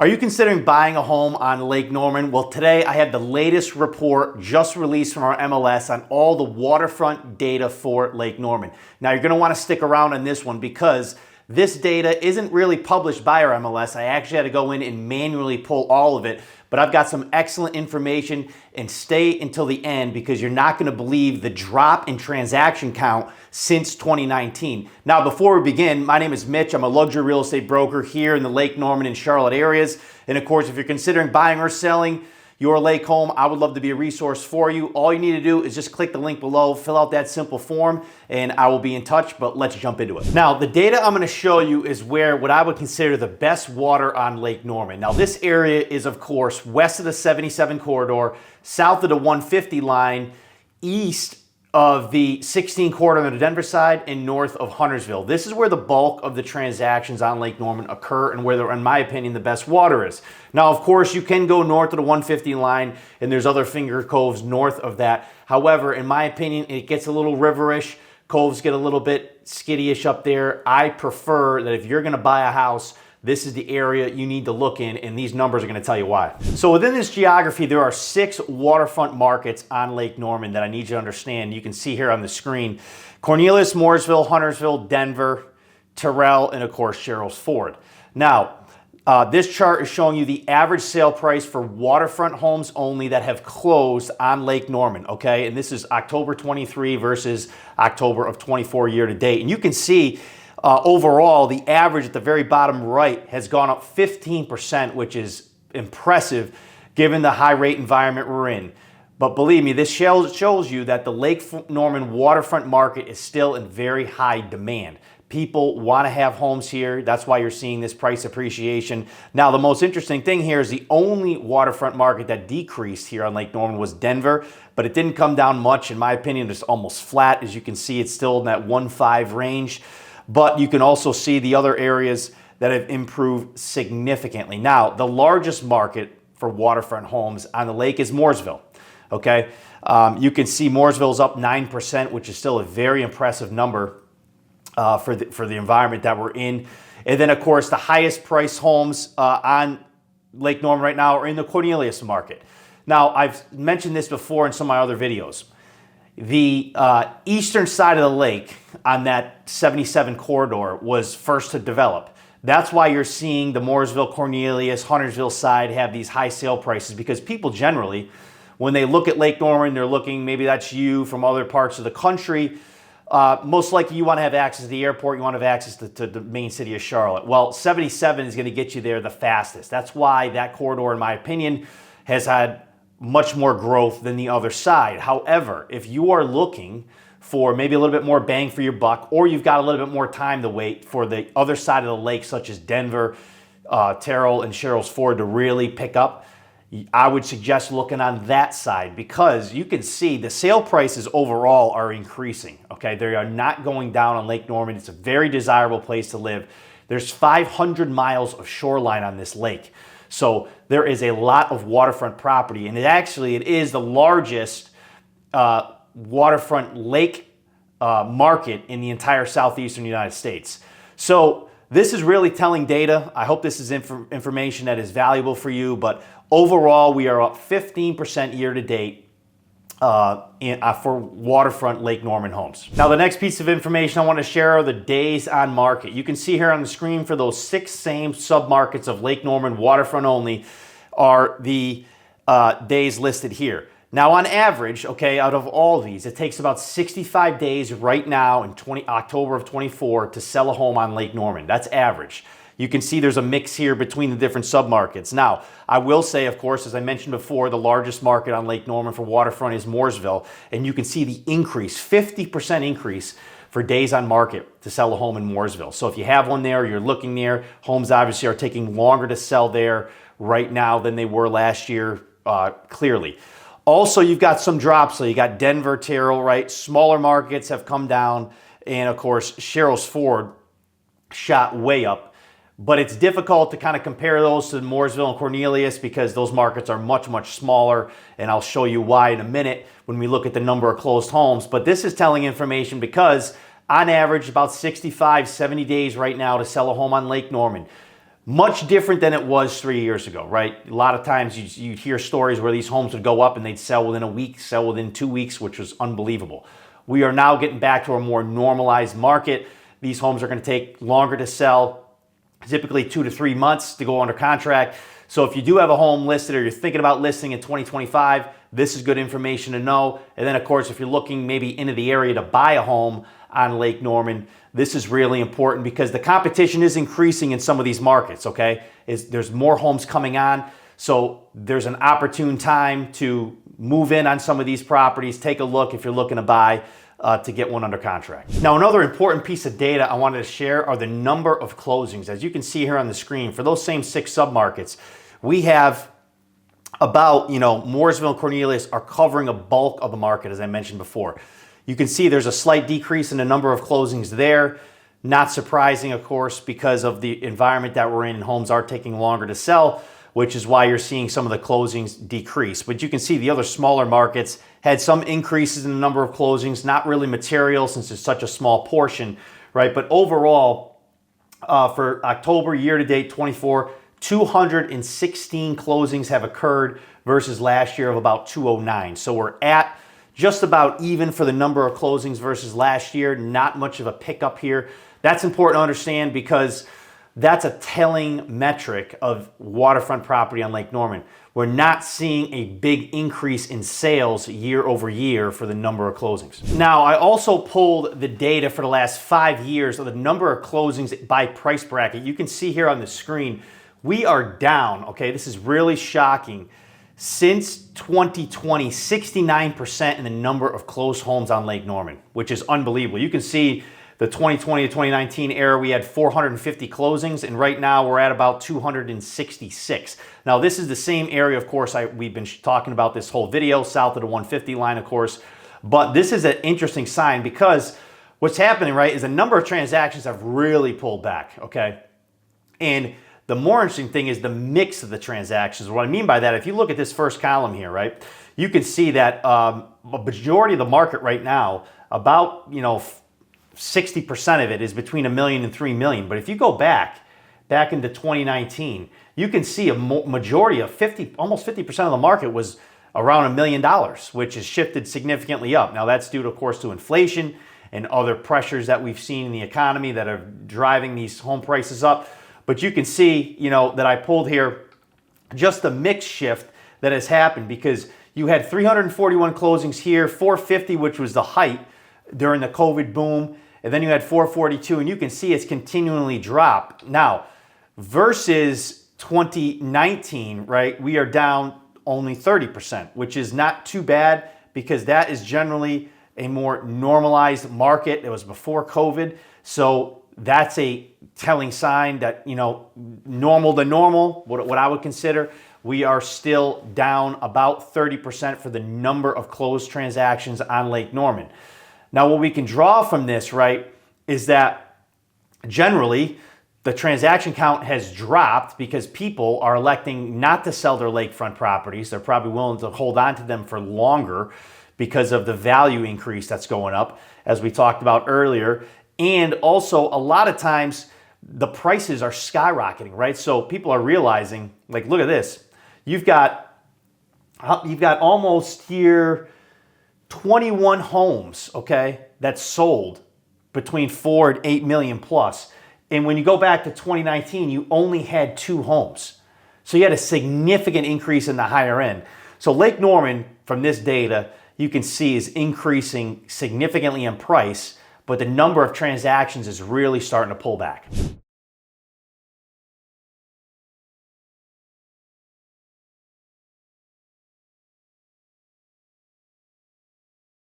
Are you considering buying a home on Lake Norman? Well, today I have the latest report just released from our MLS on all the waterfront data for Lake Norman. Now, you're going to want to stick around on this one because this data isn't really published by our MLS. I actually had to go in and manually pull all of it, but I've got some excellent information, and stay until the end because you're not going to believe the drop in transaction count since 2019. Now, before we begin, my name is Mitch. I'm a luxury real estate broker here in the Lake Norman and Charlotte areas. And of course, if you're considering buying or selling your lake home, I would love to be a resource for you. All you need to do is just click the link below, fill out that simple form, and I will be in touch, but let's jump into it. Now, the data I'm gonna show you is where what I would consider the best water on Lake Norman. Now, this area is, of course, west of the 77 corridor, south of the 150 line, east of the 16 corridor on the Denver side, and north of Huntersville. This is where the bulk of the transactions on Lake Norman occur and where, in my opinion, the best water is. Now, of course, you can go north of the 150 line, and there's other finger coves north of that. However, in my opinion, it gets a little riverish. Coves get a little bit skitty-ish up there. I prefer that if you're gonna buy a house, this is the area you need to look in, and these numbers are gonna tell you why. So within this geography, there are 6 waterfront markets on Lake Norman that I need you to understand. You can see here on the screen: Cornelius, Mooresville, Huntersville, Denver, Terrell, and of course, Sherrills Ford. Now, this chart is showing you the average sale price for waterfront homes only that have closed on Lake Norman, okay? And this is October 23 versus October of 24 year to date. And you can see overall, the average at the very bottom right has gone up 15%, which is impressive given the high rate environment we're in. But believe me, this shows you that the Lake Norman waterfront market is still in very high demand. People want to have homes here. That's why you're seeing this price appreciation. Now, the most interesting thing here is the only waterfront market that decreased here on Lake Norman was Denver, but it didn't come down much. In my opinion, it's almost flat. As you can see, it's still in that 1.5 range. But you can also see the other areas that have improved significantly. Now, the largest market for waterfront homes on the lake is Mooresville, okay? You can see Mooresville is up 9%, which is still a very impressive number for the environment that we're in. And then, of course, the highest priced homes on Lake Norman right now are in the Cornelius market. Now, I've mentioned this before in some of my other videos. The eastern side of the lake on that 77 corridor was first to develop. That's why you're seeing the Mooresville, Cornelius, Huntersville side have these high sale prices, because people generally, when they look at Lake Norman, they're looking, maybe that's you from other parts of the country, most likely you want to have access to the airport, you want to have access to the main city of Charlotte. Well, 77 is going to get you there the fastest. That's why that corridor, in my opinion, has had much more growth than the other side. However, if you are looking for maybe a little bit more bang for your buck, or you've got a little bit more time to wait for the other side of the lake, such as Denver, Terrell, and Sherrills Ford to really pick up, I would suggest looking on that side, because you can see the sale prices overall are increasing, okay? They are not going down on Lake Norman. It's a very desirable place to live. There's 500 miles of shoreline on this lake. So there is a lot of waterfront property, and it is the largest waterfront lake market in the entire southeastern United States. So this is really telling data. I hope this is information that is valuable for you, but overall we are up 15% year to date for waterfront Lake Norman homes. Now, the next piece of information I want to share are the days on market. You can see here on the screen for those 6 same sub-markets of Lake Norman waterfront only are the days listed here. Now, on average, okay, out of all these, it takes about 65 days right now in October of 24 to sell a home on Lake Norman. That's average. You can see there's a mix here between the different submarkets. Now, I will say, of course, as I mentioned before, the largest market on Lake Norman for waterfront is Mooresville, and you can see the increase, 50% increase for days on market to sell a home in Mooresville. So if you have one there, you're looking there, homes obviously are taking longer to sell there right now than they were last year, clearly. Also, you've got some drops. So you got Denver, Terrell, right? Smaller markets have come down, and of course, Sherrills Ford shot way up. But it's difficult to kind of compare those to Mooresville and Cornelius because those markets are much, much smaller, and I'll show you why in a minute when we look at the number of closed homes. But this is telling information because on average about 65, 70 days right now to sell a home on Lake Norman. Much different than it was 3 years ago, right? A lot of times you'd hear stories where these homes would go up and they'd sell within a week, sell within 2 weeks, which was unbelievable. We are now getting back to a more normalized market. These homes are going to take longer to sell, typically 2 to 3 months to go under contract. So if you do have a home listed or you're thinking about listing in 2025, this is good information to know. And then of course, if you're looking maybe into the area to buy a home on Lake Norman, this is really important because the competition is increasing in some of these markets, okay? There's more homes coming on, so there's an opportune time to move in on some of these properties, take a look if you're looking to buy, to get one under contract. Now, another important piece of data I wanted to share are the number of closings. As you can see here on the screen, for those same 6 submarkets, we have about, Mooresville and Cornelius are covering a bulk of the market, as I mentioned before. You can see there's a slight decrease in the number of closings there. Not surprising, of course, because of the environment that we're in. Homes are taking longer to sell, which is why you're seeing some of the closings decrease. But you can see the other smaller markets had some increases in the number of closings, not really material since it's such a small portion, right? But overall, for October year-to-date 24, 216 closings have occurred versus last year of about 209. So we're at just about even for the number of closings versus last year. Not much of a pickup here. That's important to understand because that's a telling metric of waterfront property on Lake Norman. We're not seeing a big increase in sales year over year for the number of closings. Now, I also pulled the data for the last 5 years of the number of closings by price bracket. You can see here on the screen, we are down, okay? This is really shocking. Since 2020, 69% in the number of closed homes on Lake Norman, which is unbelievable. You can see the 2020 to 2019 era, we had 450 closings, and right now we're at about 266. Now, this is the same area, of course, we've been talking about this whole video, south of the 150 line, of course, but this is an interesting sign because what's happening, right, is the number of transactions have really pulled back, okay? And the more interesting thing is the mix of the transactions. What I mean by that, if you look at this first column here, right, you can see that a majority of the market right now, about 60% of it is between $1 million and $3 million. But if you go back into 2019, you can see a majority of almost 50% of the market was around $1 million, which has shifted significantly up. Now that's due, of course, to inflation and other pressures that we've seen in the economy that are driving these home prices up. But you can see, that I pulled here just the mix shift that has happened because you had 341 closings here, 450, which was the height during the COVID boom, and then you had 442, and you can see it's continually dropped. Now, versus 2019, right, we are down only 30%, which is not too bad because that is generally a more normalized market. It was before COVID, so that's a telling sign that, normal to normal, what I would consider, we are still down about 30% for the number of closed transactions on Lake Norman. Now, what we can draw from this, right, is that generally the transaction count has dropped because people are electing not to sell their lakefront properties. They're probably willing to hold on to them for longer because of the value increase that's going up, as we talked about earlier. And also, a lot of times, the prices are skyrocketing, right? So people are realizing, like, look at this. You've got almost here 21 homes, okay, that sold between 4 and 8 million plus. And when you go back to 2019, you only had 2 homes. So you had a significant increase in the higher end. So Lake Norman, from this data, you can see is increasing significantly in price, but the number of transactions is really starting to pull back.